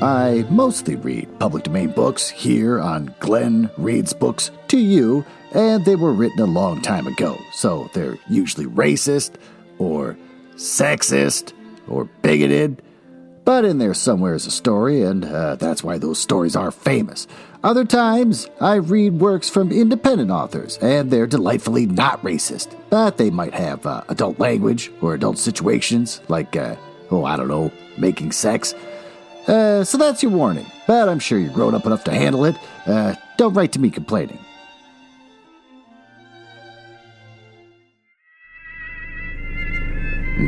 I mostly read public domain books here on Glenn Reads Books to You, and they were written a long time ago, so they're usually racist, or sexist, or bigoted, but in there somewhere is a story, and that's why those stories are famous. Other times, I read works from independent authors, and they're delightfully not racist, but they might have adult language or adult situations, like, making sex. So that's your warning, but I'm sure you're grown up enough to handle it. Don't write to me complaining.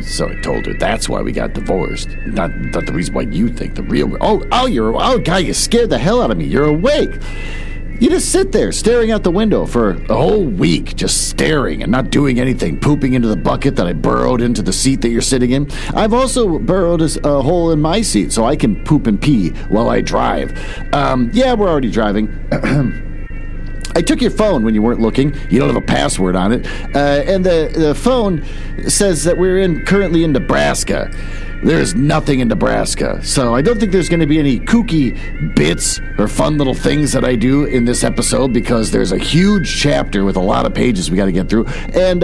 So I told her that's why we got divorced. Not the reason why you think the real... God, you scared the hell out of me. You're awake. You just sit there staring out the window for a whole week, just staring and not doing anything, pooping into the bucket that I burrowed into the seat that you're sitting in. I've also burrowed a hole in my seat so I can poop and pee while I drive. We're already driving. I took your phone when you weren't looking. You don't have a password on it. And the phone says that we're currently in Nebraska. There's nothing in Nebraska, so I don't think there's going to be any kooky bits or fun little things that I do in this episode because there's a huge chapter with a lot of pages we got to get through, and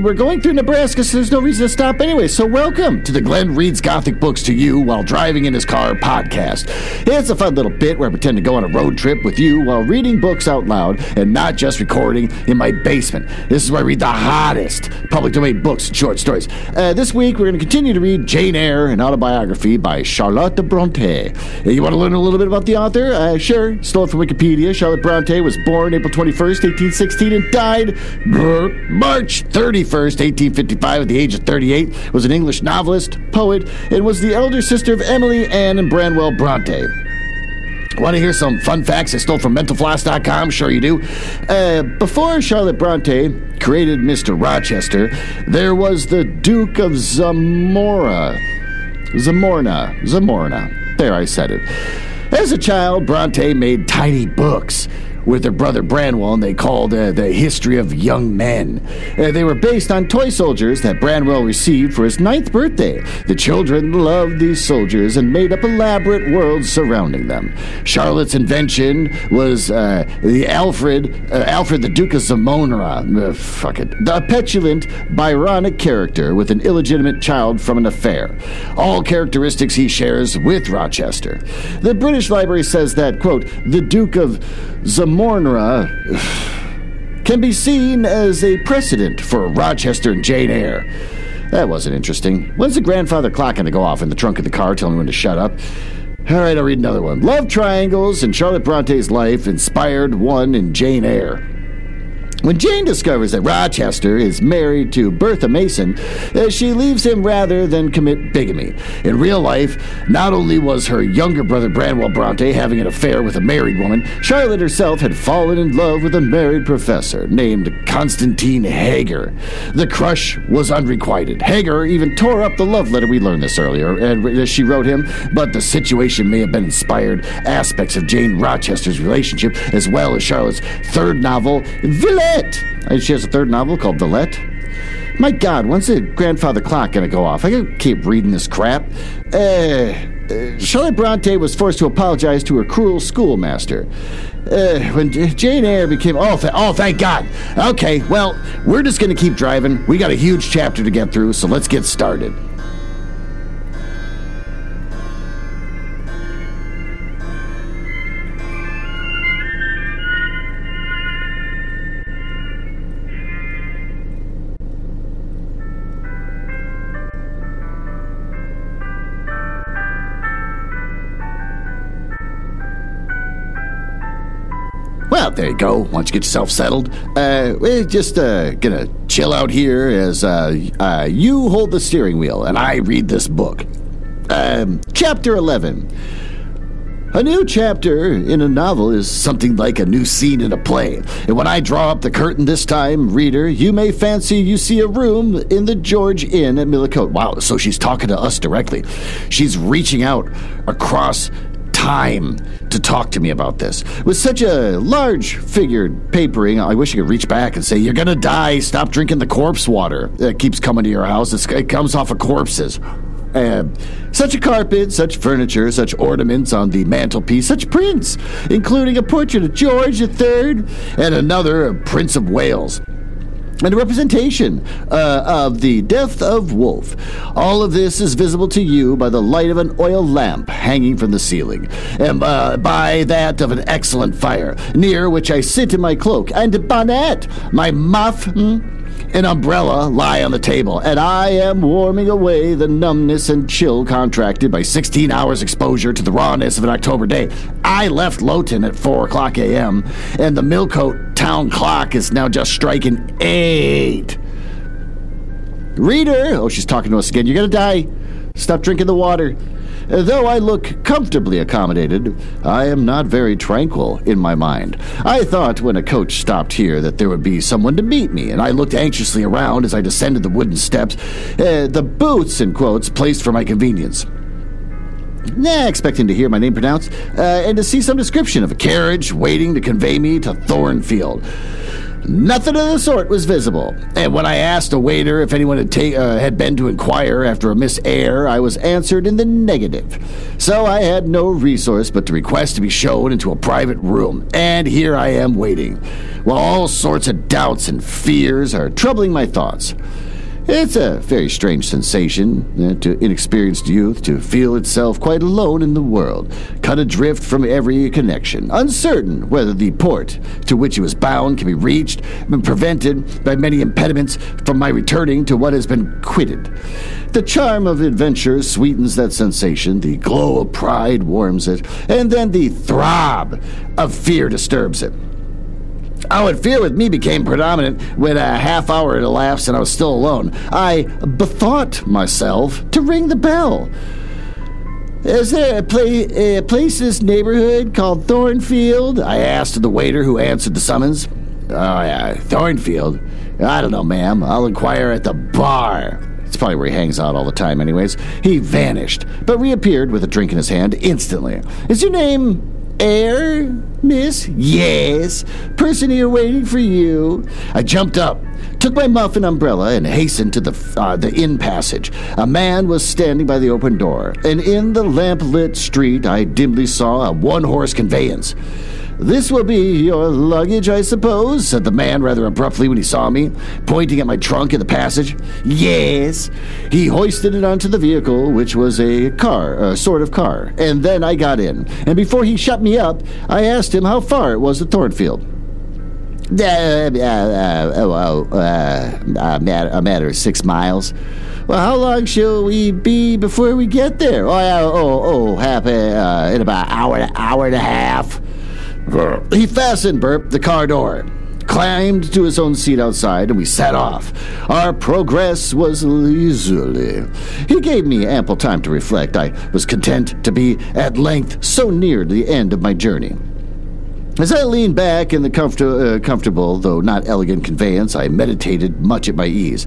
we're going through Nebraska, so there's no reason to stop anyway. So welcome to the Glenn Reads Gothic Books to You while driving in his car podcast. It's a fun little bit where I pretend to go on a road trip with you while reading books out loud and not just recording in my basement. This is where I read the hottest public domain books and short stories. This week we're going to continue to read Jane Eyre, an autobiography by Charlotte Brontë. You want to learn a little bit about the author? Sure. Stole it from Wikipedia. Charlotte Brontë was born April 21st, 1816 and died March 31st, 1855 at the age of 38. Was an English novelist, poet, and was the elder sister of Emily, Anne, and Branwell Brontë. Want to hear some fun facts I stole from mentalfloss.com? Sure you do. Before Charlotte Brontë created Mr. Rochester, there was the Duke of Zamorna. There, I said it. As a child, Brontë made tiny books with her brother Branwell, and they called The History of Young Men. They were based on toy soldiers that Branwell received for his 9th birthday. The children loved these soldiers and made up elaborate worlds surrounding them. Charlotte's invention was the Alfred the Duke of Zamora. The petulant, Byronic character with an illegitimate child from an affair. All characteristics he shares with Rochester. The British Library says that, quote, the Duke of Zamora can be seen as a precedent for Rochester and Jane Eyre. That wasn't interesting. When's the grandfather clock going to go off in the trunk of the car telling me when to shut up? All right, I'll read another one. Love triangles in Charlotte Bronte's life inspired one in Jane Eyre. When Jane discovers that Rochester is married to Bertha Mason, she leaves him rather than commit bigamy. In real life, not only was her younger brother Branwell Brontë having an affair with a married woman, Charlotte herself had fallen in love with a married professor named Constantine Hager. The crush was unrequited. Hager even tore up the love letter, we learned this earlier, and she wrote him, but the situation may have been inspired aspects of Jane Rochester's relationship, as well as Charlotte's third novel, Villette. She has a third novel called Villette. My God, when's the grandfather clock going to go off? I gotta keep reading this crap. Charlotte Brontë was forced to apologize to her cruel schoolmaster. When Jane Eyre became... thank God. Okay, well, we're just going to keep driving. We got a huge chapter to get through, so let's get started. Well, there you go. Once you get yourself settled, we're just gonna chill out here as you hold the steering wheel and I read this book. Chapter 11. A new chapter in a novel is something like a new scene in a play. And when I draw up the curtain this time, reader, you may fancy you see a room in the George Inn at Millicote. Wow, so she's talking to us directly. She's reaching out across time to talk to me about this. With such a large figured papering, I wish I could reach back and say, you're gonna die, stop drinking the corpse water that keeps coming to your house. It comes off of corpses. Such a carpet, such furniture, such ornaments on the mantelpiece, such prints, including a portrait of George III and another of Prince of Wales, and a representation of the death of Wolfe. All of this is visible to you by the light of an oil lamp hanging from the ceiling, and by that of an excellent fire, near which I sit in my cloak and bonnet, my muff, an umbrella lie on the table, and I am warming away the numbness and chill contracted by 16 hours exposure to the rawness of an October day. I left Lowton at 4 o'clock a.m., and the Millcote town clock is now just striking 8. Reader, oh, she's talking to us again. You're gonna die. Stop drinking the water. Though I look comfortably accommodated, I am not very tranquil in my mind. I thought when a coach stopped here that there would be someone to meet me, and I looked anxiously around as I descended the wooden steps, the booths, in quotes, placed for my convenience. Expecting to hear my name pronounced, and to see some description of a carriage waiting to convey me to Thornfield. Nothing of the sort was visible, and when I asked a waiter if anyone had been to inquire after a Miss Eyre, I was answered in the negative. So I had no resource but to request to be shown into a private room, and here I am waiting, while all sorts of doubts and fears are troubling my thoughts. It's a very strange sensation to inexperienced youth to feel itself quite alone in the world, cut adrift from every connection, uncertain whether the port to which it was bound can be reached, and prevented by many impediments from my returning to what has been quitted. The charm of adventure sweetens that sensation, the glow of pride warms it, and then the throb of fear disturbs it. Oh, and fear with me became predominant when a half hour had elapsed and I was still alone. I bethought myself to ring the bell. Is there a place in this neighborhood called Thornfield? I asked the waiter who answered the summons. Oh, yeah, Thornfield? I don't know, ma'am. I'll inquire at the bar. It's probably where he hangs out all the time anyways. He vanished, but reappeared with a drink in his hand instantly. Is your name Eyre, miss? Yes. Person here waiting for you. I jumped up, took my muff and umbrella, and hastened to the inn passage. A man was standing by the open door, and in the lamp-lit street I dimly saw a one-horse conveyance. This will be your luggage, I suppose, said the man rather abruptly when he saw me, pointing at my trunk in the passage. Yes. He hoisted it onto the vehicle, which was a sort of car, and then I got in. And before he shut me up, I asked him how far it was to Thornfield. A matter of 6 miles. Well, how long shall we be before we get there? In about an hour and a half. He fastened, the car door, climbed to his own seat outside, and we set off. Our progress was leisurely. He gave me ample time to reflect. I was content to be at length so near the end of my journey. As I leaned back in the comfortable, though not elegant conveyance, I meditated much at my ease.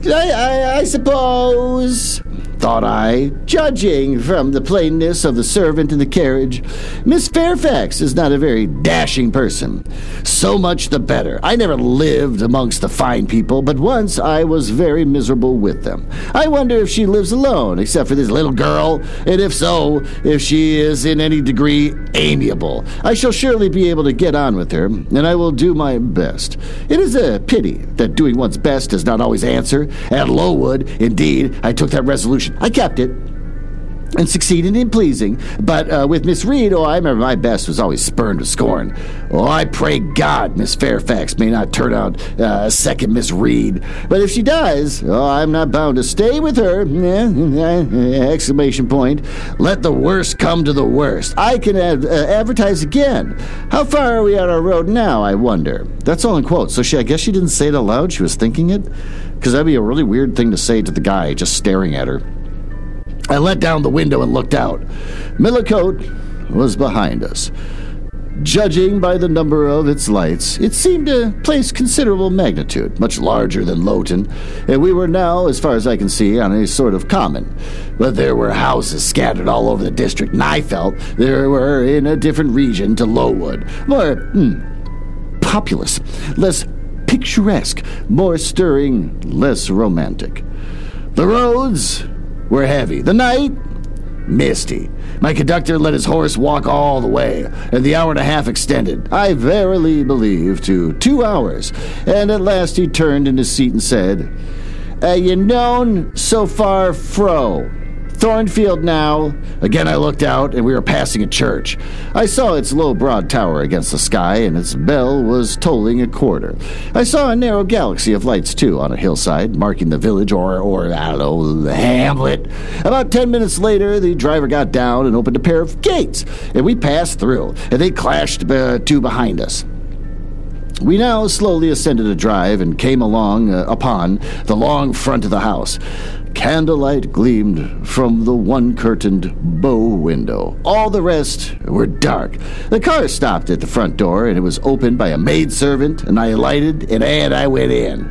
I suppose, thought I, judging from the plainness of the servant in the carriage, Miss Fairfax is not a very dashing person. So much the better. I never lived amongst the fine people, but once I was very miserable with them. I wonder if she lives alone, except for this little girl, and if so, if she is in any degree amiable. I shall surely be able to get on with her, and I will do my best. It is a pity that doing one's best does not always answer. At Lowood, indeed, I took that resolution. I kept it, and succeeded in pleasing. But with Miss Reed, I remember my best was always spurned with scorn. I pray God Miss Fairfax may not turn out a second Miss Reed. But if she does, I'm not bound to stay with her. Exclamation point. Let the worst come to the worst. I can advertise again. How far are we on our road now, I wonder? That's all in quotes. So I guess she didn't say it aloud. She was thinking it. Because that'd be a really weird thing to say to the guy just staring at her. I let down the window and looked out. Millicote was behind us. Judging by the number of its lights, it seemed to place considerable magnitude, much larger than Lowton, and we were now, as far as I can see, on a sort of common. But there were houses scattered all over the district, and I felt they were in a different region to Lowood. More populous, less picturesque, more stirring, less romantic. The roads were heavy. The night, misty. My conductor let his horse walk all the way, and the hour and a half extended, I verily believe, to 2 hours. And at last he turned in his seat and said, "You known so far fro? Thornfield now." Again I looked out, and we were passing a church. I saw its low broad tower against the sky, and its bell was tolling a quarter. I saw a narrow galaxy of lights, too, on a hillside, marking the village or the hamlet. About 10 minutes later, the driver got down and opened a pair of gates, and we passed through, and they clashed to behind us. We now slowly ascended a drive and came along upon the long front of the house. Candlelight gleamed from the one-curtained bow window. All the rest were dark. The car stopped at the front door, and it was opened by a maidservant, and I alighted, and I went in.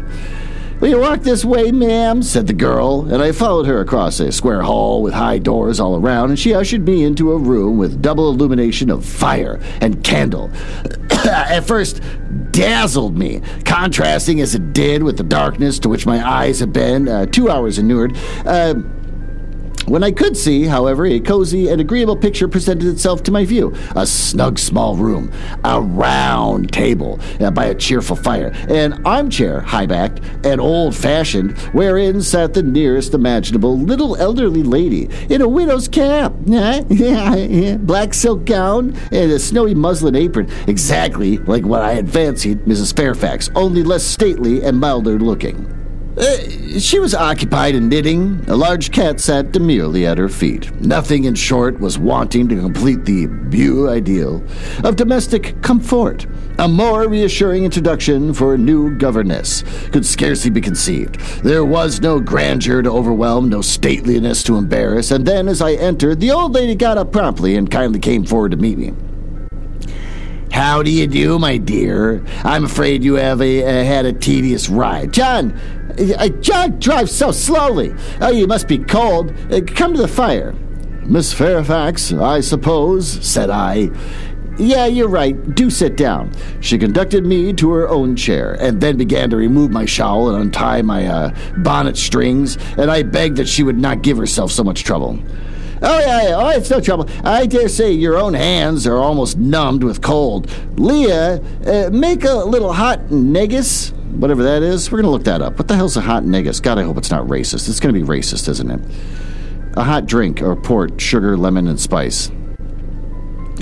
"Will you walk this way, ma'am?" said the girl, and I followed her across a square hall with high doors all around, and she ushered me into a room with double illumination of fire and candle. At first dazzled me, contrasting as it did with the darkness to which my eyes had been 2 hours inured. When I could see, however, a cozy and agreeable picture presented itself to my view. A snug small room, a round table by a cheerful fire, an armchair, high-backed and old-fashioned, wherein sat the nearest imaginable little elderly lady in a widow's cap, black silk gown, and a snowy muslin apron, exactly like what I had fancied Mrs. Fairfax, only less stately and milder looking. She was occupied in knitting. A large cat sat demurely at her feet. Nothing, in short, was wanting to complete the beau ideal of domestic comfort. A more reassuring introduction for a new governess could scarcely be conceived. There was no grandeur to overwhelm, no stateliness to embarrass, and then, as I entered, the old lady got up promptly and kindly came forward to meet me. "How do you do, my dear? I'm afraid you have had a tedious ride. John drives so slowly. Oh, you must be cold. Come to the fire." "Miss Fairfax, I suppose," said I. "Yeah, you're right. Do sit down." She conducted me to her own chair, and then began to remove my shawl and untie my bonnet strings, and I begged that she would not give herself so much trouble. Oh, it's no trouble. I dare say your own hands are almost numbed with cold. Leah, make a little hot negus, whatever that is. We're going to look that up. What the hell's a hot negus? God, I hope it's not racist. It's going to be racist, isn't it? A hot drink or port, sugar, lemon, and spice.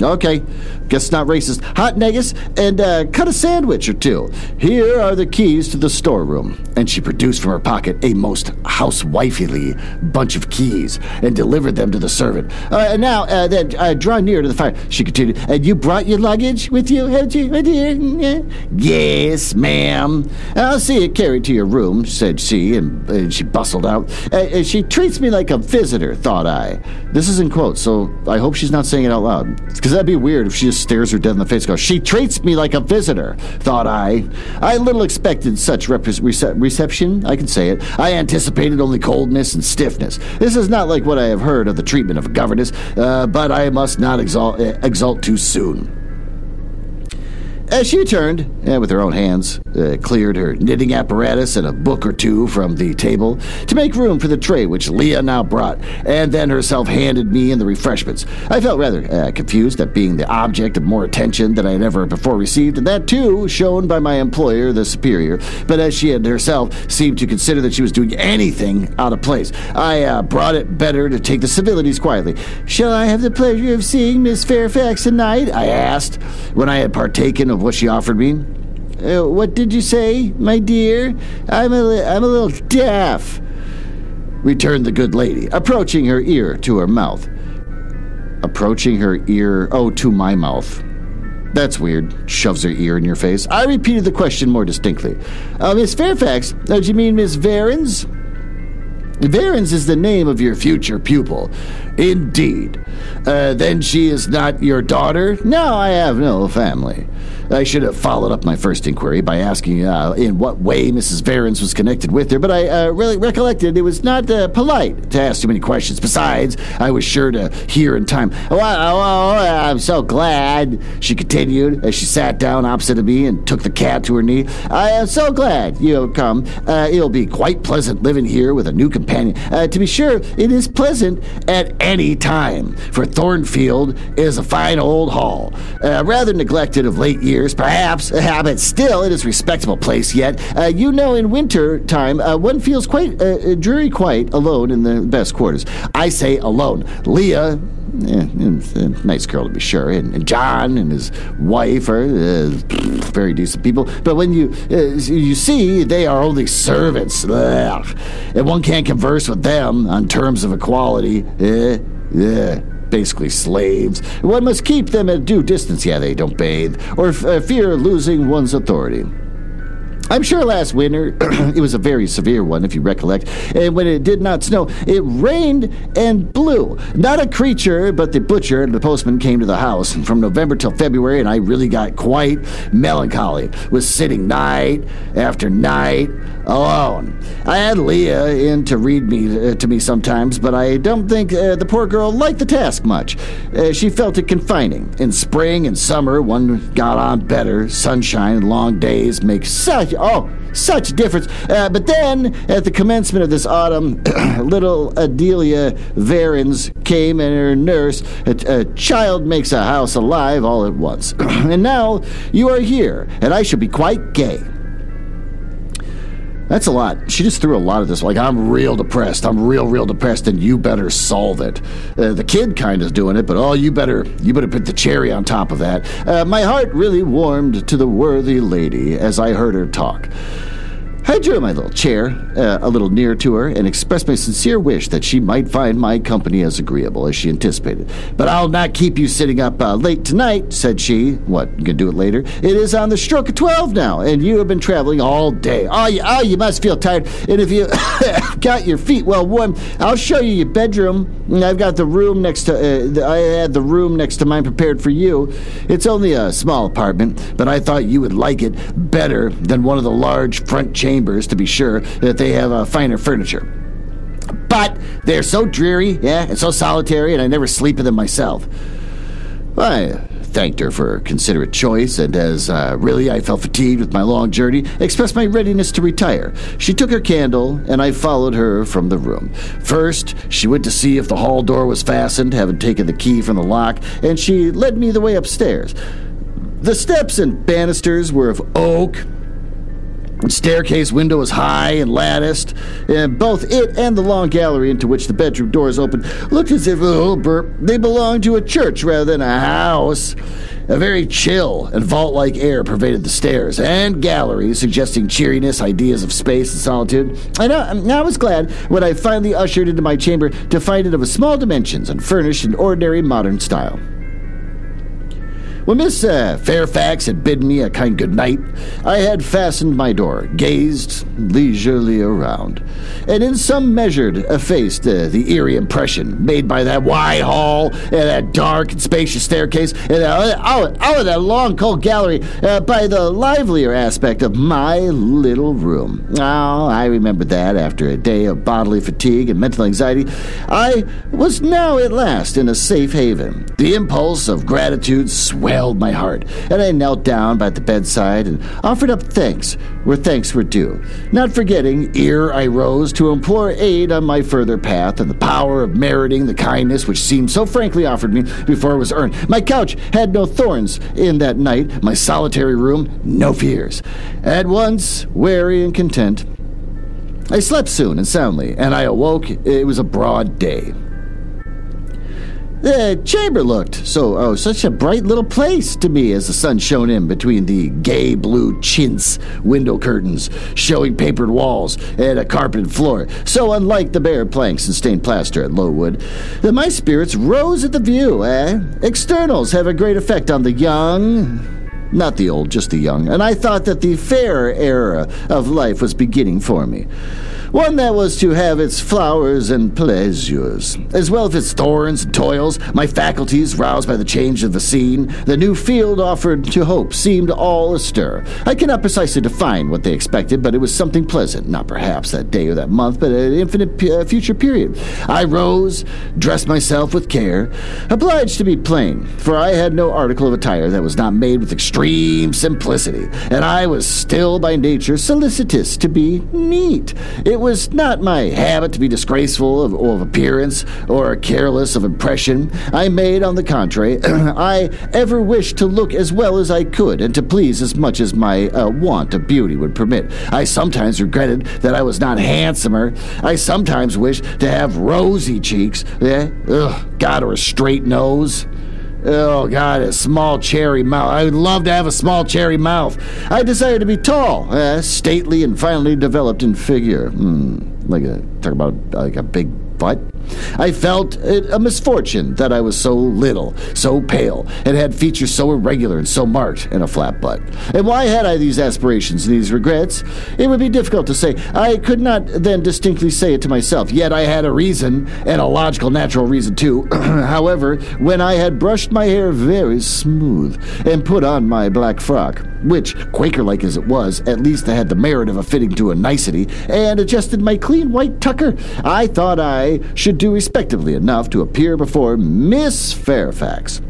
Okay, guess it's not racist. Hot negus, and cut a sandwich or two. Here are the keys to the storeroom. And she produced from her pocket a most housewifely bunch of keys and delivered them to the servant. Now, draw near to the fire, she continued. "And you brought your luggage with you, haven't you, my dear?" "Yes, ma'am." "I'll see it carried to your room," said she, and she bustled out. "She treats me like a visitor," thought I. This is in quotes, so I hope she's not saying it out loud. Because that'd be weird if she just stares her dead in the face and goes, "She treats me like a visitor," thought I. I little expected such reception, I can say it. I anticipated only coldness and stiffness. This is not like what I have heard of the treatment of a governess, but I must not exult too soon. As she returned, with her own hands, cleared her knitting apparatus and a book or two from the table to make room for the tray which Leah now brought, and then herself handed me in the refreshments. I felt rather confused at being the object of more attention than I had ever before received, and that too shown by my employer, the superior, but as she had herself seemed to consider that she was doing anything out of place, I brought it better to take the civilities quietly. "Shall I have the pleasure of seeing Miss Fairfax tonight?" I asked, when I had partaken of what she offered me. "What did you say, my dear? I'm a little deaf," returned the good lady, approaching her ear to her mouth. Approaching her ear, to my mouth. That's weird. Shoves her ear in your face. I repeated the question more distinctly. "Miss Fairfax, do you mean Miss Varens?" "Varens is the name of your future pupil." "Indeed. Then she is not your daughter?" "No, I have no family." I should have followed up my first inquiry by asking in what way Mrs. Varens was connected with her, but I really recollected it was not polite to ask too many questions. Besides, I was sure to hear in time. I'm so glad," she continued as she sat down opposite of me and took the cat to her knee. "I am so glad you have come. It'll be quite pleasant living here with a new companion. companion. To be sure, it is pleasant at any time, for Thornfield is a fine old hall, rather neglected of late years, perhaps, but still it is a respectable place yet. In winter time, one feels quite dreary quite alone in the best quarters. I say alone. Leah, nice girl to be sure, and John and his wife are very decent people. But when you see, they are only servants, and one can't converse with them on terms of equality. Basically slaves. One must keep them at due distance. Yeah, they don't bathe or fear losing one's authority. I'm sure last winter, it was a very severe one, if you recollect, and when it did not snow, it rained and blew. Not a creature, but the butcher and the postman came to the house, and from November till February, and I really got quite melancholy, was sitting night after night alone. I had Leah in to read to me sometimes, but I don't think the poor girl liked the task much. She felt it confining. In spring and summer, one got on better. Sunshine and long days make such a difference. But then, at the commencement of this autumn, little Adelia Varens came and her nurse. A child makes a house alive all at once. And now you are here, and I shall be quite gay. That's a lot. She just threw a lot of this. Like, I'm real depressed. I'm real depressed, and you better solve it. The kid kind of doing it, but you better put the cherry on top of that. My heart really warmed to the worthy lady as I heard her talk. I drew my little chair a little nearer to her and expressed my sincere wish that she might find my company as agreeable as she anticipated. But I'll not keep you sitting up late tonight, said she. What, you can do it later? It is on the stroke of 12 now, and you have been traveling all day. You must feel tired. And if you got your feet well warm, I'll show you your bedroom. I've got the room next to, I had the room next to mine prepared for you. It's only a small apartment, but I thought you would like it better than one of the large front chambers, to be sure, that they have finer furniture. But they're so dreary, and so solitary, and I never sleep in them myself. I thanked her for her considerate choice, and as really I felt fatigued with my long journey, expressed my readiness to retire. She took her candle, and I followed her from the room. First, she went to see if the hall door was fastened, having taken the key from the lock, and she led me the way upstairs. The steps and banisters were of oak. The staircase window was high and latticed, and both it and the long gallery into which the bedroom doors opened looked as if they belonged to a church rather than a house. A very chill and vault-like air pervaded the stairs and gallery, suggesting cheeriness, ideas of space and solitude. I was glad when I finally ushered into my chamber to find it of small dimensions and furnished in ordinary modern style. When Miss Fairfax had bidden me a kind good night, I had fastened my door, gazed leisurely around, and in some measure effaced the eerie impression made by that wide hall and that dark and spacious staircase and that long cold gallery by the livelier aspect of my little room. I remembered that after a day of bodily fatigue and mental anxiety, I was now at last in a safe haven. The impulse of gratitude swelled my heart, and I knelt down by the bedside and offered up thanks where thanks were due, not forgetting, ere I rose, to implore aid on my further path and the power of meriting the kindness which seemed so frankly offered me before it was earned. My couch had no thorns in that night, my solitary room no fears. At once weary and content, I slept soon and soundly, and I awoke. It was a broad day. The chamber looked such a bright little place to me as the sun shone in between the gay blue chintz window curtains, showing papered walls and a carpeted floor, so unlike the bare planks and stained plaster at Lowood, that my spirits rose at the view. Externals have a great effect on the young. Not the old, just the young, and I thought that the fair era of life was beginning for me. One that was to have its flowers and pleasures, as well as its thorns and toils. My faculties, roused by the change of the scene, the new field offered to hope, seemed all astir. I cannot precisely define what they expected, but it was something pleasant, not perhaps that day or that month, but an infinite future period. I rose, dressed myself with care, obliged to be plain, for I had no article of attire that was not made with extreme simplicity, and I was still by nature solicitous to be neat. It It was not my habit to be disgraceful of appearance or careless of impression I made. On the contrary, I ever wished to look as well as I could and to please as much as my want of beauty would permit. I sometimes regretted that I was not handsomer. I sometimes wished to have rosy cheeks. God, or a straight nose. Oh, God, a small cherry mouth. I would love to have a small cherry mouth. I desired to be tall, stately, and finely developed in figure. Talk about like a big butt. I felt it a misfortune that I was so little, so pale, and had features so irregular and so marked, and a flat butt. And why had I these aspirations and these regrets? It would be difficult to say. I could not then distinctly say it to myself, yet I had a reason, and a logical, natural reason too. However, when I had brushed my hair very smooth, and put on my black frock, which, Quaker-like as it was, at least had the merit of a fitting to a nicety, and adjusted my clean white tucker, I thought I should do respectably enough to appear before Miss Fairfax,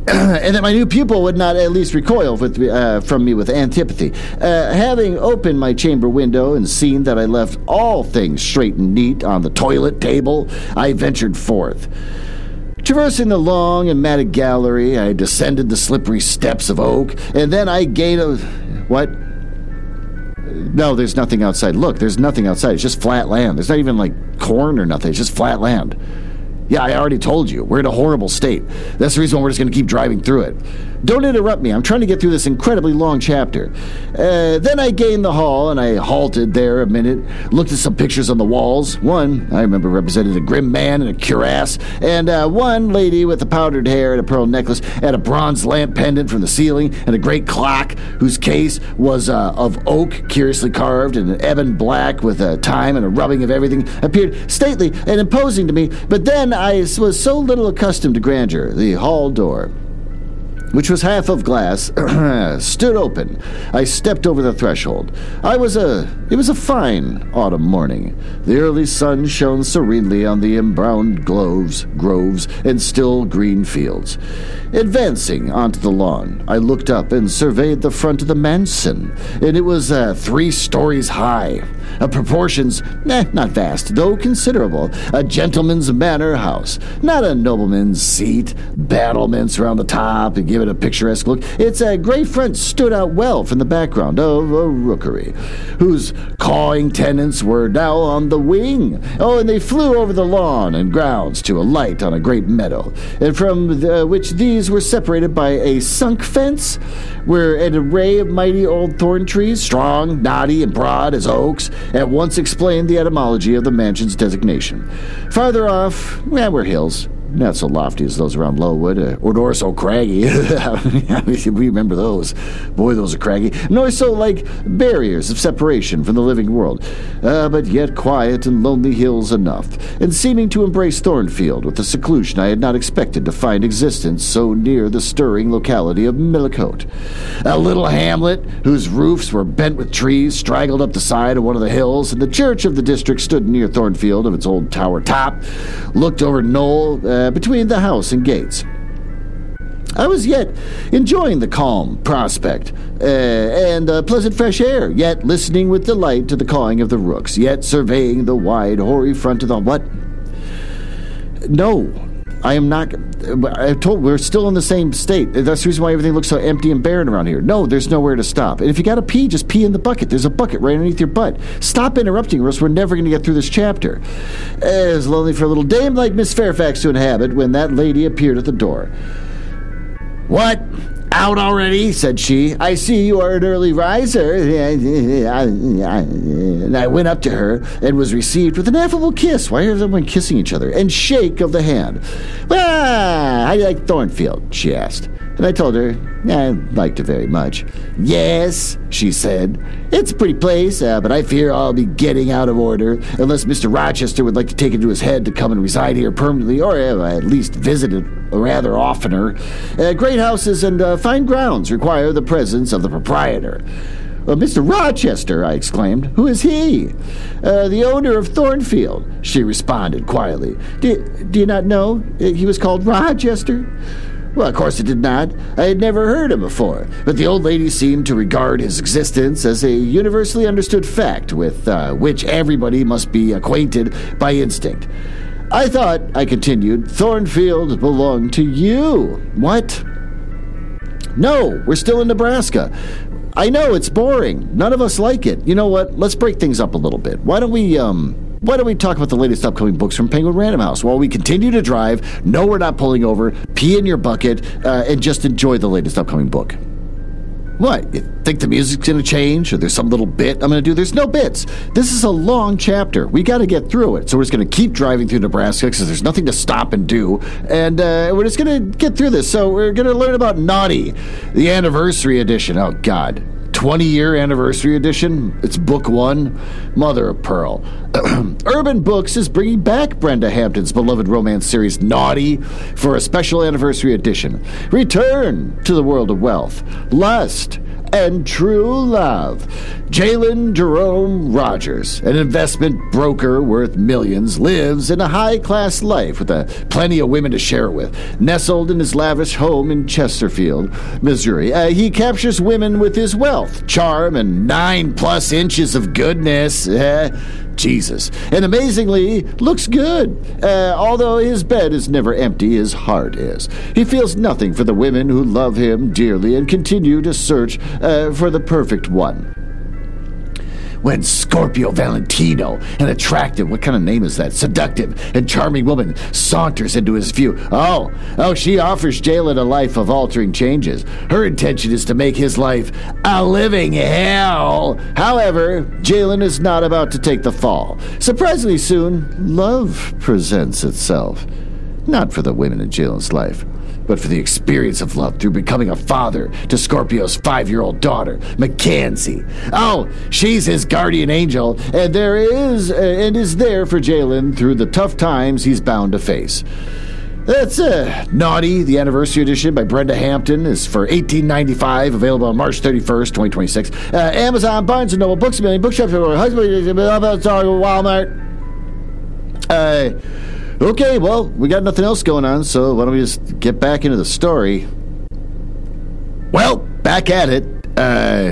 and that my new pupil would not at least recoil from me with antipathy. Having opened my chamber window and seen that I left all things straight and neat on the toilet table, I ventured forth. Traversing the long and matted gallery, I descended the slippery steps of oak, and then I gained a... What? No, there's nothing outside. Look, there's nothing outside. It's just flat land. There's not even, like, corn or nothing. It's just flat land. Yeah, I already told you. We're in a horrible state. That's the reason why we're just going to keep driving through it. Don't interrupt me. I'm trying to get through this incredibly long chapter. Then I gained the hall, and I halted there a minute, looked at some pictures on the walls. One, I remember, represented a grim man in a cuirass, and one lady with a powdered hair and a pearl necklace, and a bronze lamp pendant from the ceiling, and a great clock whose case was of oak, curiously carved, and ebon black with a time and a rubbing of everything, appeared stately and imposing to me. But then I was so little accustomed to grandeur, the hall door, which was half of glass, stood open. I stepped over the threshold. It was a fine autumn morning. The early sun shone serenely on the embrowned groves, and still green fields. Advancing onto the lawn, I looked up and surveyed the front of the mansion, and it was 3 stories high. Of proportions, not vast, though considerable. A gentleman's manor house, not a nobleman's seat. Battlements around the top and give it a picturesque look. Its gray front stood out well from the background of a rookery, whose cawing tenants were now on the wing. Oh, and they flew over the lawn and grounds to alight on a great meadow, and from which these were separated by a sunk fence, where an array of mighty old thorn trees, strong, knotty, and broad as oaks, at once explained the etymology of the mansion's designation. Farther off, were hills, not so lofty as those around Lowood, or nor so craggy. We remember those. Boy, those are craggy. Nor so like barriers of separation from the living world, but yet quiet and lonely hills enough, and seeming to embrace Thornfield with a seclusion I had not expected to find existence so near the stirring locality of Millicote. A little hamlet whose roofs were bent with trees straggled up the side of one of the hills, and the church of the district stood near Thornfield of its old tower top, looked over Knoll between the house and gates. I was yet enjoying the calm prospect and pleasant fresh air, yet listening with delight to the cawing of the rooks, yet surveying the wide, hoary front of the... What? No, I am not... we're still in the same state. That's the reason why everything looks so empty and barren around here. No, there's nowhere to stop. And if you gotta pee, just pee in the bucket. There's a bucket right underneath your butt. Stop interrupting, or else we're never gonna get through this chapter. It was lonely for a little dame like Miss Fairfax to inhabit when that lady appeared at the door. "What? Out already?" said she. "I see you are an early riser." And I went up to her and was received with an affable kiss. Why is everyone kissing each other? And shake of the hand. "Well, how do you like Thornfield?" she asked. And I told her I liked it very much. "Yes," she said, "it's a pretty place, but I fear I'll be getting out of order unless Mr. Rochester would like to take it into his head to come and reside here permanently, or at least visit it rather oftener. Great houses and fine grounds require the presence of the proprietor." "Mr. Rochester," I exclaimed. "Who is he?" "The owner of Thornfield," she responded quietly. Do you not know? He was called Rochester." Well, of course it did not. I had never heard him before, but the old lady seemed to regard his existence as a universally understood fact with which everybody must be acquainted by instinct. I thought, I continued, Thornfield belonged to you. What? No, we're still in Nebraska. I know, it's boring. None of us like it. You know what? Let's break things up a little bit. Why don't we talk about the latest upcoming books from Penguin Random House while we continue to drive, no, we're not pulling over, pee in your bucket, and just enjoy the latest upcoming book? What? You think the music's going to change or there's some little bit I'm going to do? There's no bits. This is a long chapter. We got to get through it. So we're just going to keep driving through Nebraska because there's nothing to stop and do. And we're just going to get through this. So we're going to learn about Naughty, the anniversary edition. Oh, God. 20-year anniversary edition. It's book 1. Mother of pearl. Urban Books is bringing back Brenda Hampton's beloved romance series Naughty for a special anniversary edition. Return to the world of wealth, lust, and true love. Jalen Jerome Rogers, an investment broker worth millions, lives in a high-class life with plenty of women to share it with. Nestled in his lavish home in Chesterfield, Missouri, he captures women with his wealth, charm, and 9+ inches of goodness. Jesus. And amazingly, looks good. Although his bed is never empty, his heart is. He feels nothing for the women who love him dearly and continue to search for the perfect one. When Scorpio Valentino, an attractive, what kind of name is that? Seductive and charming woman, saunters into his view. Oh, she offers Jalen a life of altering changes. Her intention is to make his life a living hell. However, Jalen is not about to take the fall. Surprisingly soon, love presents itself. Not for the women in Jalen's life, but for the experience of love through becoming a father to Scorpio's 5-year-old daughter, Mackenzie. Oh, she's his guardian angel, and is there for Jalen through the tough times he's bound to face. That's Naughty, the anniversary edition by Brenda Hampton, is for $18.95, available on March 31st, 2026. Amazon, Barnes & Noble, Books A Million, Bookshops, Walmart. Okay, well, we got nothing else going on, so why don't we just get back into the story? Well, back at it.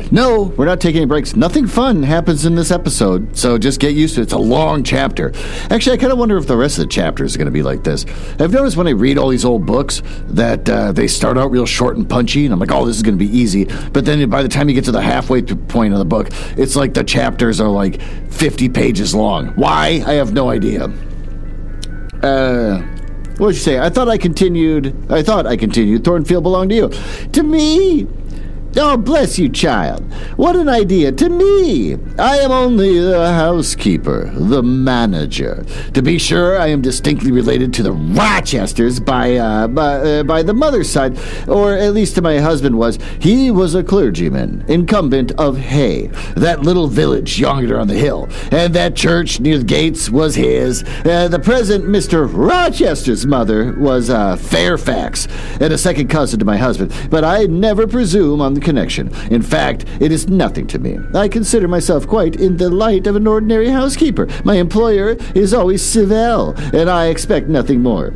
No, we're not taking any breaks. Nothing fun happens in this episode, so just get used to it. It's a long chapter. Actually, I kind of wonder if the rest of the chapters are going to be like this. I've noticed when I read all these old books that they start out real short and punchy, and I'm like, oh, this is going to be easy. But then by the time you get to the halfway point of the book, it's like the chapters are like 50 pages long. Why? I have no idea. What did you say? I thought I continued. Thornfield belonged to you. To me? Oh, bless you, child. What an idea. To me. I am only the housekeeper, the manager. To be sure, I am distinctly related to the Rochesters by the mother's side, or at least my husband was. He was a clergyman, incumbent of Hay, that little village yonder on the hill, and that church near the gates was his. The present Mr. Rochester's mother was Fairfax, and a second cousin to my husband, but I never presume on the connection. In fact, it is nothing to me. I consider myself quite in the light of an ordinary housekeeper. My employer is always civil, and I expect nothing more.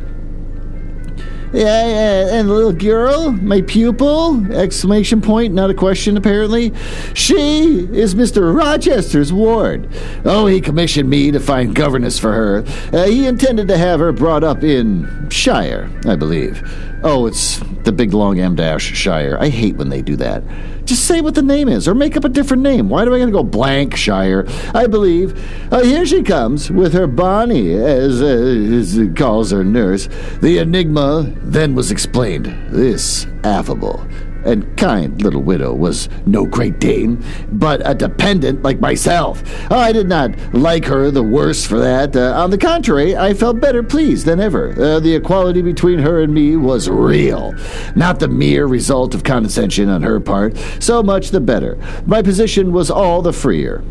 And the little girl, my pupil, exclamation point, not a question apparently. She is Mr. Rochester's ward. Oh, he commissioned me to find governess for her. He intended to have her brought up in Shire, I believe. Oh, it's the big long M-dash Shire. I hate when they do that. Just say what the name is, or make up a different name. Why do I gotta go blank Shire? I believe. Here she comes, with her Bonnie, as calls her nurse. The enigma then was explained. This affable and kind little widow was no great dame, but a dependent like myself. I did not like her the worse for that. On the contrary, I felt better pleased than ever. The equality between her and me was real, not the mere result of condescension on her part. So much the better. My position was all the freer.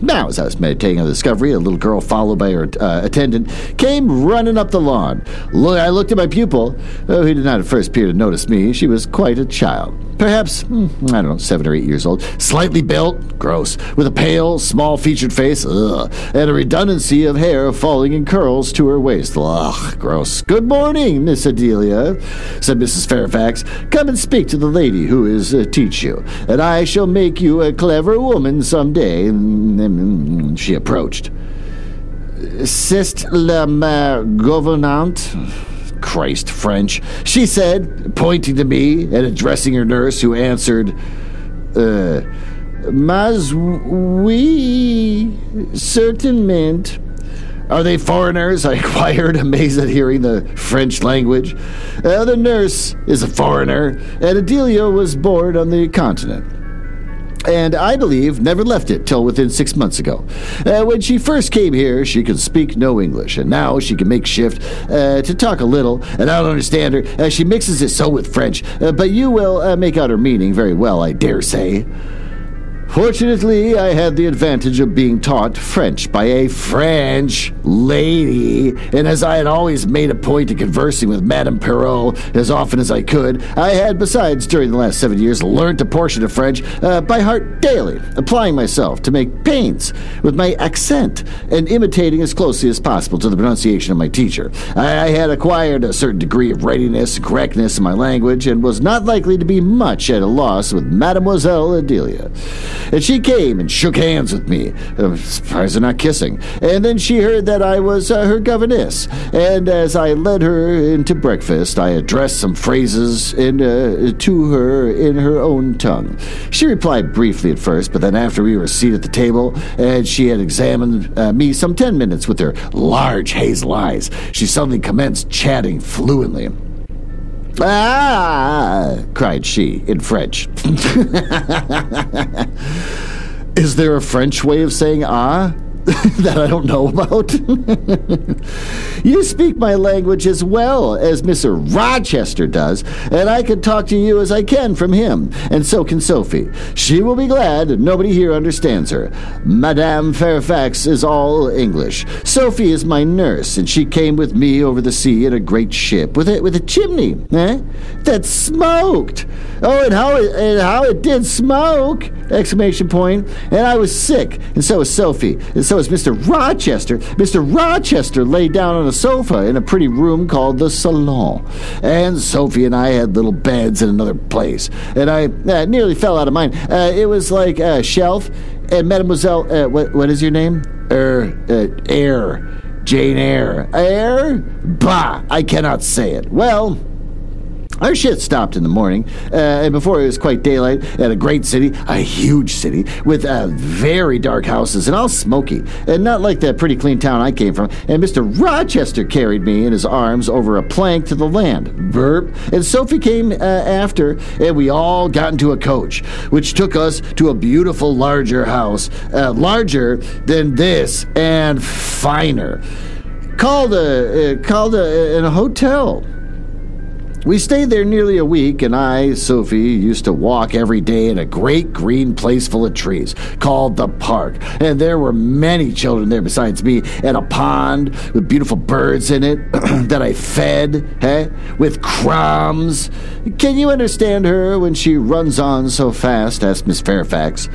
Now, as I was meditating on the discovery, a little girl followed by her attendant came running up the lawn. I looked at my pupil, who did not at first appear to notice me. She was quite a child. Perhaps, 7 or 8 years old. Slightly built, gross, with a pale, small-featured face, and a redundancy of hair falling in curls to her waist. Gross. "Good morning, Miss Adelia," said Mrs. Fairfax. "Come and speak to the lady who is teach you, and I shall make you a clever woman some day." She approached. "C'est la gouvernante." Christ, French, she said, pointing to me and addressing her nurse, who answered, "Mais oui, certainement." "Are they foreigners?" I inquired, amazed at hearing the French language. The nurse is a foreigner, and Adelia was born on the continent, and I believe never left it till within 6 months ago. When she first came here, she could speak no English, and now she can make shift to talk a little, and I don't understand her. She mixes it so with French, but you will make out her meaning very well, I dare say. Fortunately, I had the advantage of being taught French by a French lady, and as I had always made a point of conversing with Madame Perrault as often as I could, I had, besides, during the last 7 years, learnt a portion of French by heart daily, applying myself to make pains with my accent and imitating as closely as possible to the pronunciation of my teacher. I had acquired a certain degree of readiness and correctness in my language, and was not likely to be much at a loss with Mademoiselle Adelia. And she came and shook hands with me, surprised they're not kissing, and then she heard that I was her governess, and as I led her into breakfast, I addressed some phrases to her in her own tongue. She replied briefly at first, but then after we were seated at the table, and she had examined me some 10 minutes with her large hazel eyes, she suddenly commenced chatting fluently. "Ah!" cried she, in French. Is there a French way of saying "ah" that I don't know about? "You speak my language as well as Mr. Rochester does, and I can talk to you as I can from him, and so can Sophie. She will be glad that nobody here understands her. Madame Fairfax is all English. Sophie is my nurse, and she came with me over the sea in a great ship with a chimney, that smoked. Oh, and how it did smoke! Exclamation point. And I was sick, and so was Sophie, and so was Mr. Rochester. Mr. Rochester lay down on a sofa in a pretty room called the salon, and Sophie and I had little beds in another place, and I nearly fell out of mine. It was like a shelf, and Mademoiselle, what is your name? Eyre. Jane Eyre. Eyre? Bah, I cannot say it. Well, our ship stopped in the morning, and before it was quite daylight, at a great city, a huge city, with very dark houses and all smoky, and not like that pretty clean town I came from, and Mr. Rochester carried me in his arms over a plank to the land. Burp. And Sophie came after, and we all got into a coach, which took us to a beautiful larger house, larger than this, and finer, called a hotel. We stayed there nearly a week, and I, Sophie, used to walk every day in a great green place full of trees called the park. And there were many children there besides me, and a pond with beautiful birds in it that I fed, with crumbs. Can you understand her when she runs on so fast? Asked Miss Fairfax.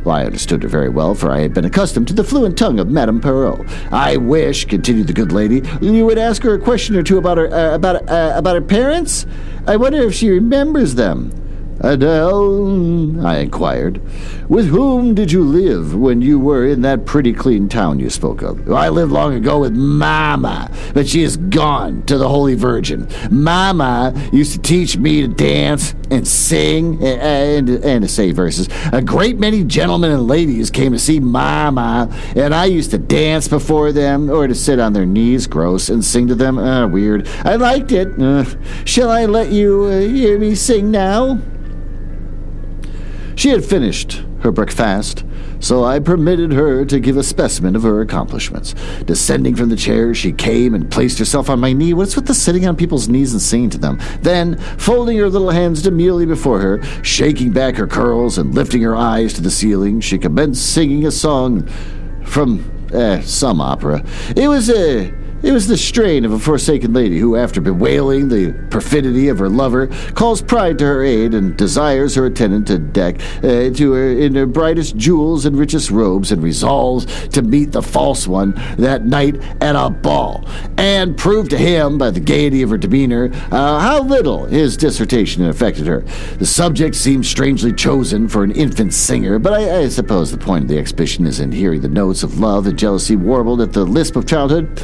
Well, I understood her very well, for I had been accustomed to the fluent tongue of Madame Perrault. "I wish," continued the good lady, "you would ask her a question or two about her parents. I wonder if she remembers them." "Adele," I inquired, "with whom did you live when you were in that pretty clean town you spoke of?" "I lived long ago with Mama, but she is gone to the Holy Virgin. Mama used to teach me to dance and sing and to say verses. A great many gentlemen and ladies came to see Mama, and I used to dance before them, or to sit on their knees, gross, and sing to them. Weird. I liked it. Shall I let you hear me sing now?" She had finished her breakfast, so I permitted her to give a specimen of her accomplishments. Descending from the chair, she came and placed herself on my knee. What's with the sitting on people's knees and singing to them? Then, folding her little hands demurely before her, shaking back her curls and lifting her eyes to the ceiling, she commenced singing a song from some opera. It was the strain of a forsaken lady who, after bewailing the perfidy of her lover, calls pride to her aid and desires her attendant to deck to her in her brightest jewels and richest robes, and resolves to meet the false one that night at a ball, and prove to him by the gaiety of her demeanor how little his dissertation affected her. The subject seems strangely chosen for an infant singer, but I suppose the point of the exhibition is in hearing the notes of love and jealousy warbled at the lisp of childhood.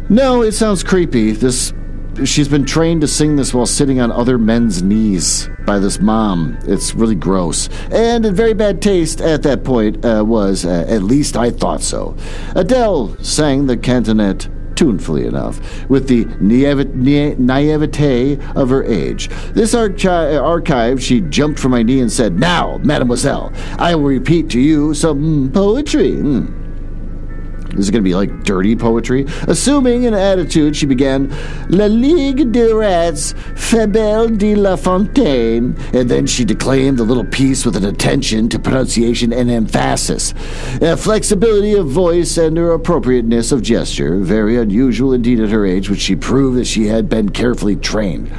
No, it sounds creepy. She's been trained to sing this while sitting on other men's knees by this mom. It's really gross. And in very bad taste at that point at least I thought so. Adele sang the cantonet tunefully enough, with the naivete of her age. This archive, she jumped from my knee and said, "Now, mademoiselle, I will repeat to you some poetry." This is going to be like dirty poetry. Assuming an attitude, she began, "La Ligue des Rats, Fable de la Fontaine," and then she declaimed the little piece with an attention to pronunciation and emphasis. Flexibility of voice and her appropriateness of gesture, very unusual indeed at her age, which she proved that she had been carefully trained.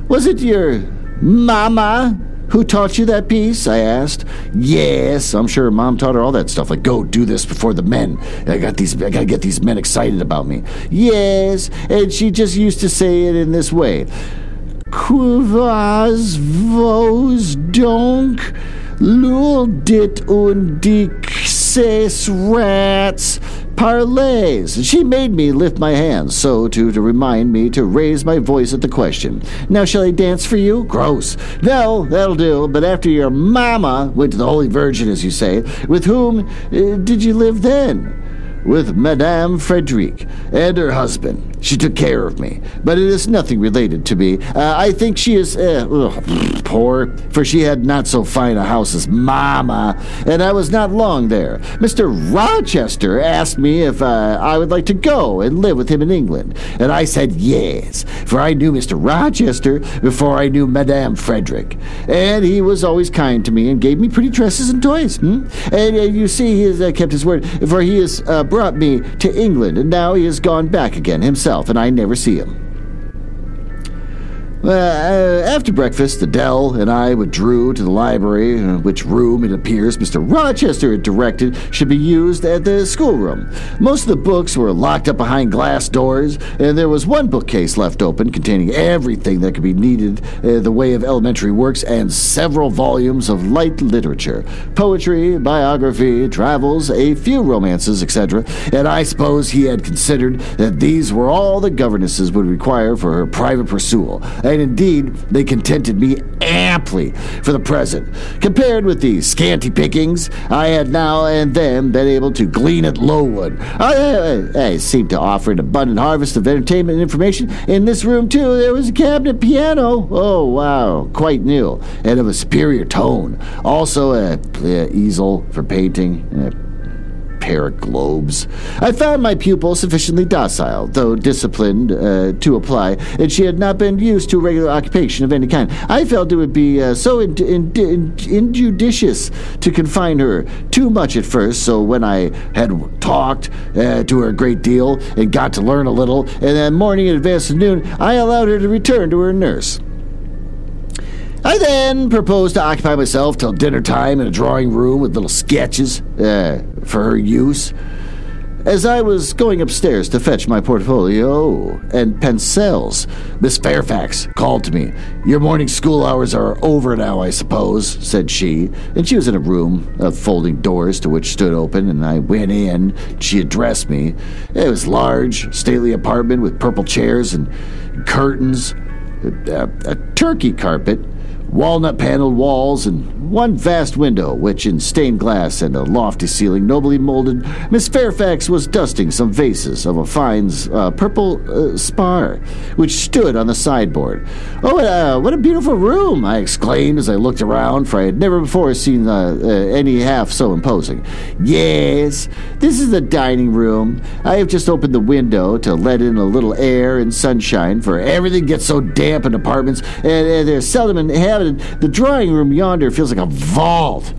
"Was it your mama who taught you that piece?" I asked. "Yes, I'm sure Mom taught her all that stuff, like go do this before the men. I gotta get these men excited about me." "Yes, and she just used to say it in this way. Que vas vos donc, l'ul dit un dixes rats parlays." She made me lift my hands, so to remind me to raise my voice at the question. "Now shall I dance for you?" Gross. "No, that'll do, but after your mama went to the Holy Virgin, as you say, with whom did you live then?" "With Madame Frederic and her husband. She took care of me, but it is nothing related to me. I think she is poor, for she had not so fine a house as Mama, and I was not long there. Mr. Rochester asked me if I would like to go and live with him in England, and I said yes, for I knew Mr. Rochester before I knew Madame Frederic, and he was always kind to me and gave me pretty dresses and toys. And you see, he has kept his word, for he has brought me to England, and now he has gone back again himself, and I never see him." After breakfast, Adele and I withdrew to the library, which room, it appears, Mr. Rochester had directed should be used at the schoolroom. Most of the books were locked up behind glass doors, and there was one bookcase left open containing everything that could be needed in the way of elementary works and several volumes of light literature, poetry, biography, travels, a few romances, etc., and I suppose he had considered that these were all the governesses would require for her private pursuit. And indeed, they contented me amply for the present. Compared with the scanty pickings I had now and then been able to glean at Lowood, I seemed to offer an abundant harvest of entertainment and information. In this room, too, there was a cabinet piano. Oh, wow, quite new, and of a superior tone. Also, an easel for painting, pair of globes. I found my pupil sufficiently docile, though disciplined to apply, and she had not been used to a regular occupation of any kind. I felt it would be so injudicious to confine her too much at first, so when I had talked to her a great deal and got to learn a little, and then morning in advance of noon, I allowed her to return to her nurse. I then proposed to occupy myself till dinner time in a drawing room with little sketches for her use. As I was going upstairs to fetch my portfolio and pencils, Miss Fairfax called to me. "Your morning school hours are over now, I suppose," said she, and she was in a room of folding doors to which stood open, and I went in. She addressed me. It was a large, stately apartment with purple chairs and curtains, a turkey carpet, walnut-paneled walls, and one vast window, which in stained glass and a lofty ceiling nobly molded, Miss Fairfax was dusting some vases of a fine purple spar, which stood on the sideboard. "Oh, what a beautiful room!" I exclaimed as I looked around, for I had never before seen any half so imposing. "Yes, this is the dining room. I have just opened the window to let in a little air and sunshine, for everything gets so damp in apartments, and they're seldom inhabited. The drawing room yonder feels like a vault."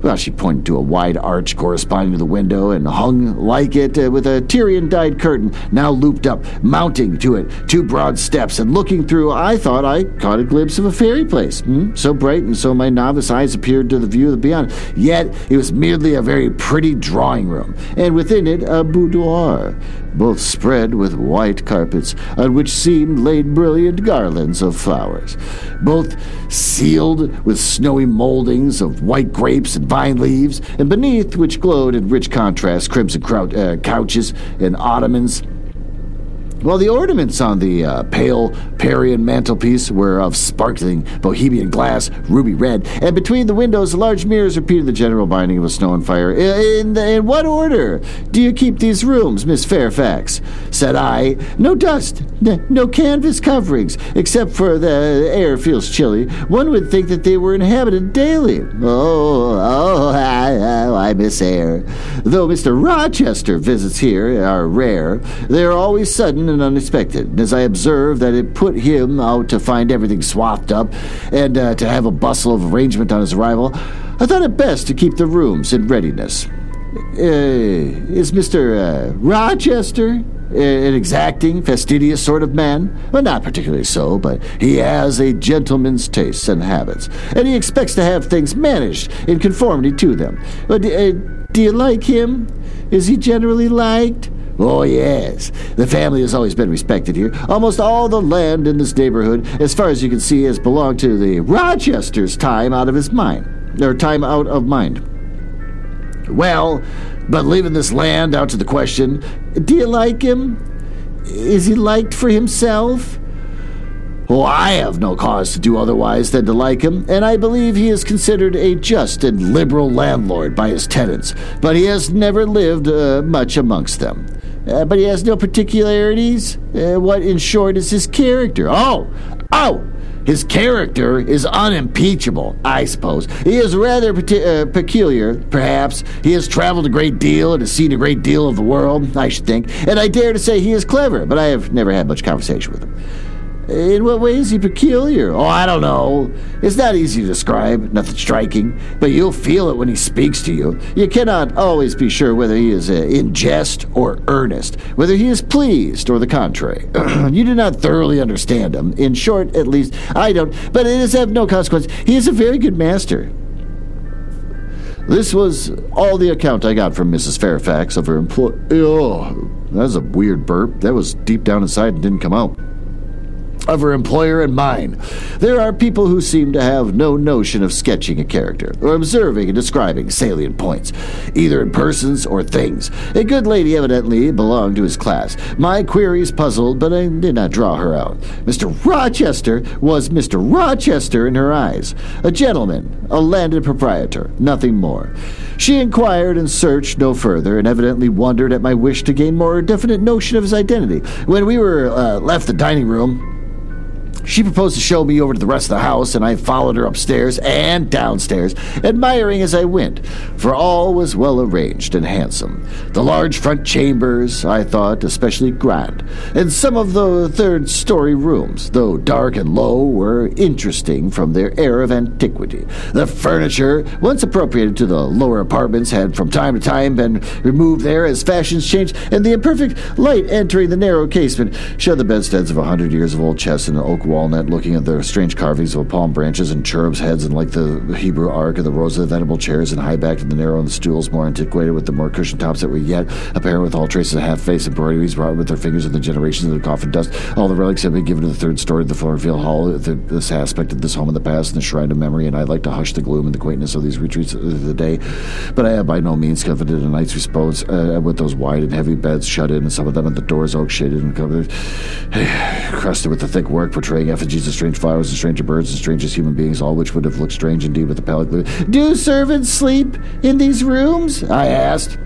Well, she pointed to a wide arch corresponding to the window and hung like it with a Tyrian-dyed curtain, now looped up, mounting to it 2 broad steps, and looking through, I thought I caught a glimpse of a fairy place. So bright and so my novice eyes appeared to the view of the beyond. Yet it was merely a very pretty drawing room, and within it a boudoir, both spread with white carpets, on which seemed laid brilliant garlands of flowers, both sealed with snowy moldings of white grapes and vine leaves, and beneath which glowed in rich contrast crimson couches and ottomans, while the ornaments on the pale Parian mantelpiece were of sparkling Bohemian glass, ruby red, and between the windows large mirrors repeated the general binding of a snow and fire. In what order do you keep these rooms, Miss Fairfax?" said I. "No dust, no canvas coverings, except for the air feels chilly. One would think that they were inhabited daily." I miss Eyre. "Though Mr. Rochester visits here are rare, they are always sudden and unexpected, and as I observed that it put him out to find everything swathed up and to have a bustle of arrangement on his arrival, I thought it best to keep the rooms in readiness." Is Mr. Rochester an exacting, fastidious sort of man?" "Well, not particularly so, but he has a gentleman's tastes and habits, and he expects to have things managed in conformity to them. But do you like him? Is he generally liked?" "Oh, yes. The family has always been respected here. Almost all the land in this neighborhood, as far as you can see, has belonged to the Rochester's time out of mind. Well, but leaving this land out to the question, do you like him? Is he liked for himself?" "Oh, I have no cause to do otherwise than to like him, and I believe he is considered a just and liberal landlord by his tenants, but he has never lived much amongst them." "But he has no particularities? What, in short, is his character?" Oh! His character is unimpeachable, I suppose. He is rather peculiar, perhaps. He has traveled a great deal and has seen a great deal of the world, I should think, and I dare to say he is clever, but I have never had much conversation with him." "In what way is he peculiar?" "Oh, I don't know. It's not easy to describe, nothing striking, but you'll feel it when he speaks to you. You cannot always be sure whether he is in jest or earnest, whether he is pleased or the contrary. You do not thoroughly understand him. In short, at least, I don't, but it is of no consequence. He is a very good master." This was all the account I got from Mrs. Fairfax of her employ. Oh, that was a weird burp. That was deep down inside and didn't come out. Of her employer and mine. There are people who seem to have no notion of sketching a character, or observing and describing salient points, either in persons or things. A good lady evidently belonged to his class. My queries puzzled, but I did not draw her out. Mr. Rochester was Mr. Rochester in her eyes. A gentleman, a landed proprietor, nothing more. She inquired and searched no further, and evidently wondered at my wish to gain more definite notion of his identity. When we were left the dining room, she proposed to show me over to the rest of the house, and I followed her upstairs and downstairs, admiring as I went, for all was well arranged and handsome. The large front chambers, I thought, especially grand, and some of the third-story rooms, though dark and low, were interesting from their air of antiquity. The furniture, once appropriated to the lower apartments, had from time to time been removed there as fashions changed, and the imperfect light entering the narrow casement showed the bedsteads of 100 years of old chest and oak walnut, looking at the strange carvings of palm branches and cherubs' heads, and like the Hebrew ark of the rows of venerable chairs, and high-backed and the narrow and the stools more antiquated with the more cushioned tops that were yet apparent with all traces of half-face embroideries wrought with their fingers in the generations of the coffin dust. All the relics had been given to the third story of the Thornfield Hall, this aspect of this home in the past and the shrine of memory, and I'd like to hush the gloom and the quaintness of these retreats of the day, but I have by no means coveted a night's repose with those wide and heavy beds shut in, and some of them at the doors oak shaded and covered, crusted with the thick work portraying displaying effigies of strange flowers and stranger birds and strangest human beings, all which would have looked strange indeed with the pallid gloom. Do servants sleep in these rooms? I asked.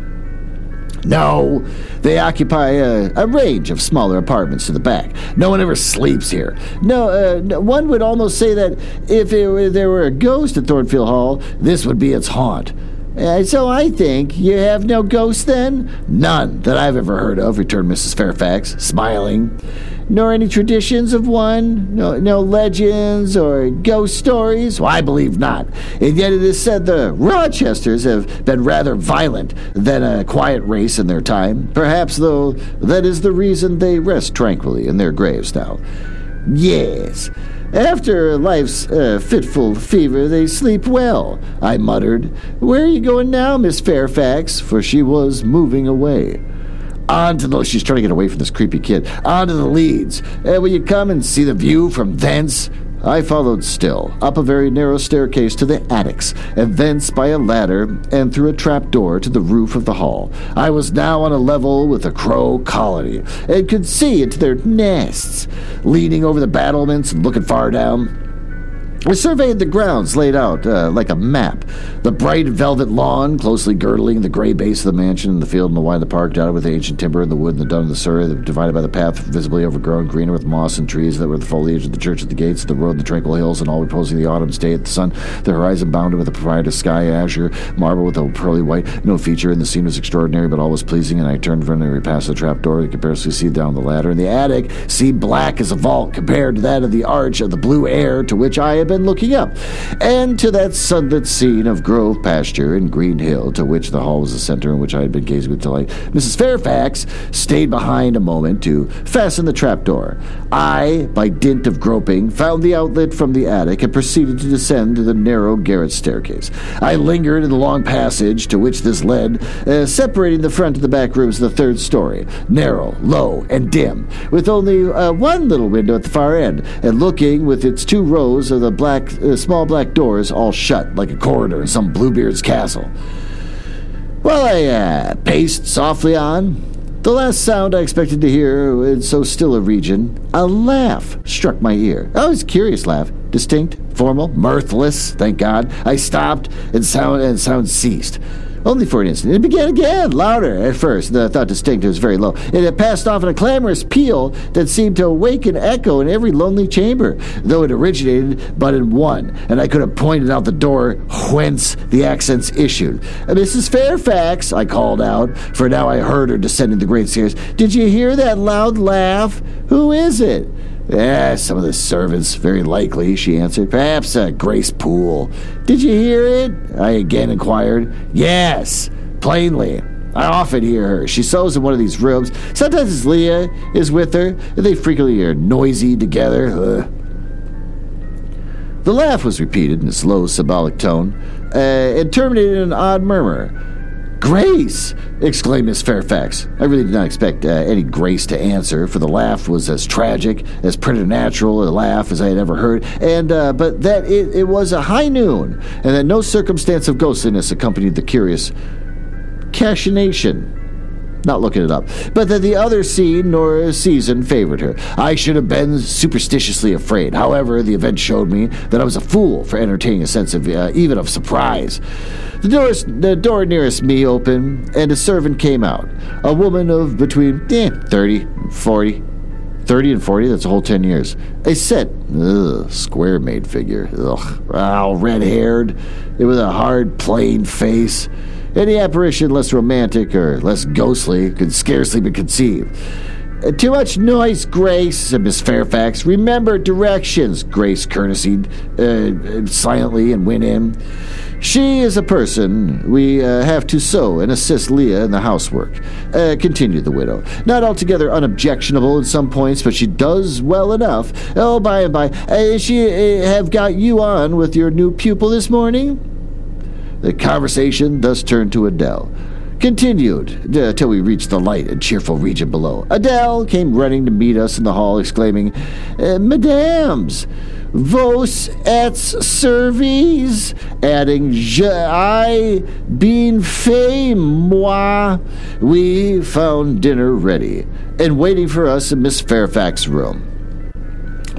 No, they occupy a range of smaller apartments to the back. No one ever sleeps here. No, one would almost say that if there were a ghost at Thornfield Hall, this would be its haunt. So I think you have no ghosts then? None that I've ever heard of, returned Mrs. Fairfax, smiling. Nor any traditions of one? No legends or ghost stories? Well, I believe not. And yet it is said the Rochesters have been rather violent than a quiet race in their time. Perhaps, though, that is the reason they rest tranquilly in their graves now. Yes. After life's fitful fever, they sleep well, I muttered. Where are you going now, Miss Fairfax? For she was moving away. She's trying to get away from this creepy kid. On to the leads. Will you come and see the view from thence? I followed still, up a very narrow staircase to the attics, and thence by a ladder and through a trap door to the roof of the hall. I was now on a level with the crow colony, and could see into their nests. Leaning over the battlements and looking far down, I surveyed the grounds laid out like a map. The bright velvet lawn, closely girdling the gray base of the mansion, and the field and the wide of the park, dotted with the ancient timber and the wood and the dun of the Surrey, divided by the path, visibly overgrown, greener with moss and trees that were the foliage of the church at the gates, the road and the tranquil hills, and all reposing the autumn's day at the sun. The horizon bounded with the proprietor's sky, azure, marble with a pearly white. No feature in the scene was extraordinary, but all was pleasing, and I turned from and repassed the trap door. You could barely see down the ladder, and the attic seemed black as a vault compared to that of the arch of the blue air to which I had been looking up, and to that sunlit scene of grove pasture and green hill to which the hall was the center in which I had been gazing with delight. Mrs. Fairfax stayed behind a moment to fasten the trapdoor. I, by dint of groping, found the outlet from the attic and proceeded to descend to the narrow garret staircase. I lingered in the long passage to which this led, separating the front and the back rooms of the third story, narrow, low, and dim, with only one little window at the far end, and looking with its two rows of the small black doors all shut like a corridor in some Bluebeard's castle. While I paced softly on, the last sound I expected to hear in so still a region, a laugh struck my ear. Oh, it was a curious laugh, distinct, formal, mirthless, thank God. I stopped, and sound ceased. Only for an instant. It began again, louder at first. I thought distinct, it was very low. It passed off in a clamorous peal that seemed to awaken echo in every lonely chamber, though it originated but in one, and I could have pointed out the door whence the accents issued. Mrs. Fairfax, I called out, for now I heard her descending the great stairs. Did you hear that loud laugh? Who is it? Some of the servants, very likely, she answered. Perhaps Grace Poole. Did you hear it? I again inquired. Yes, plainly. I often hear her. She sews in one of these rooms. Sometimes Leah is with her, and they frequently are noisy together. The laugh was repeated in a slow, symbolic tone, and terminated in an odd murmur. Grace! Exclaimed Miss Fairfax. I really did not expect any Grace to answer, for the laugh was as tragic, as preternatural a laugh as I had ever heard, and but that it was a high noon, and that no circumstance of ghostliness accompanied the curious cachinnation. Not looking it up, but that the other scene nor season favored her. I should have been superstitiously afraid. However, the event showed me that I was a fool for entertaining a sense of even of surprise. The door nearest me opened, and a servant came out. A woman of between 30 and 40. 30 and 40, that's a whole 10 years. A set, square-made figure. Red-haired, with a hard, plain face. Any apparition less romantic or less ghostly could scarcely be conceived. Too much noise, Grace, said Miss Fairfax. Remember directions. Grace courtesied silently and went in. She is a person we have to sew and assist Leah in the housework, continued the widow. Not altogether unobjectionable in some points, but she does well enough. Oh, by and by, she have got you on with your new pupil this morning? The conversation thus turned to Adele. Continued till we reached the light and cheerful region below. Adele came running to meet us in the hall, exclaiming, Mesdames, vos êtes servies, adding, I bien fait, moi. We found dinner ready and waiting for us in Miss Fairfax's room.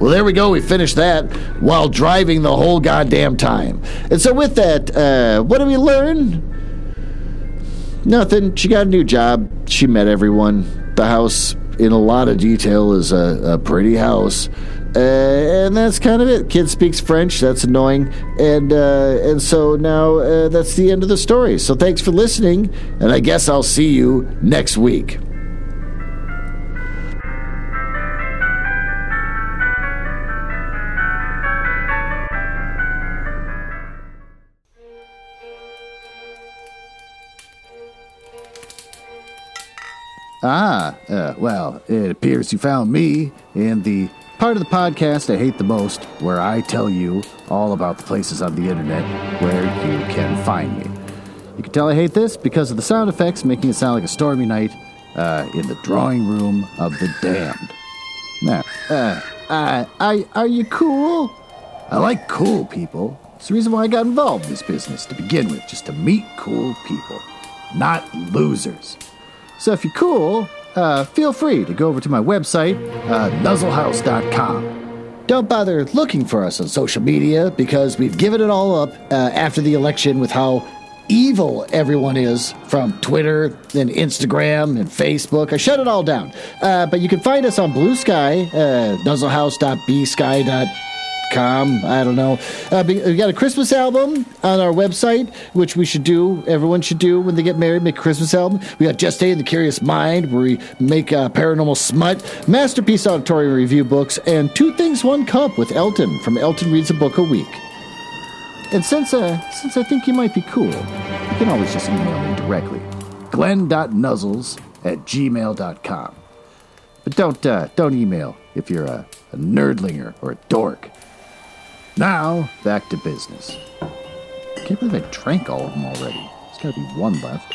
Well, there we go. We finished that while driving the whole goddamn time. And so with that, what did we learn? Nothing. She got a new job. She met everyone. The house, in a lot of detail, is a pretty house. And that's kind of it. Kid speaks French. That's annoying. And so now that's the end of the story. So thanks for listening, and I guess I'll see you next week. Well, it appears you found me in the part of the podcast I hate the most, where I tell you all about the places on the internet where you can find me. You can tell I hate this because of the sound effects making it sound like a stormy night in the drawing room of the damned. Now, are you cool? I like cool people. It's the reason why I got involved in this business to begin with, just to meet cool people, not losers. So if you're cool, feel free to go over to my website, nuzzlehouse.com. Don't bother looking for us on social media because we've given it all up after the election with how evil everyone is from Twitter and Instagram and Facebook. I shut it all down. But you can find us on Blue Sky, nuzzlehouse.bsky.com. I don't know. We got a Christmas album on our website, which we should do. Everyone should do when they get married, make a Christmas album. We got Just Stay in the Curious Mind, where we make paranormal smut, Masterpiece Auditorium review books, and Two Things, One Cup with Elton from Elton Reads a Book a Week. And since I think you might be cool, you can always just email me directly, glenn.nuzzles@gmail.com. But don't email if you're a nerdlinger or a dork. Now, back to business. I can't believe I drank all of them already. There's got to be one left.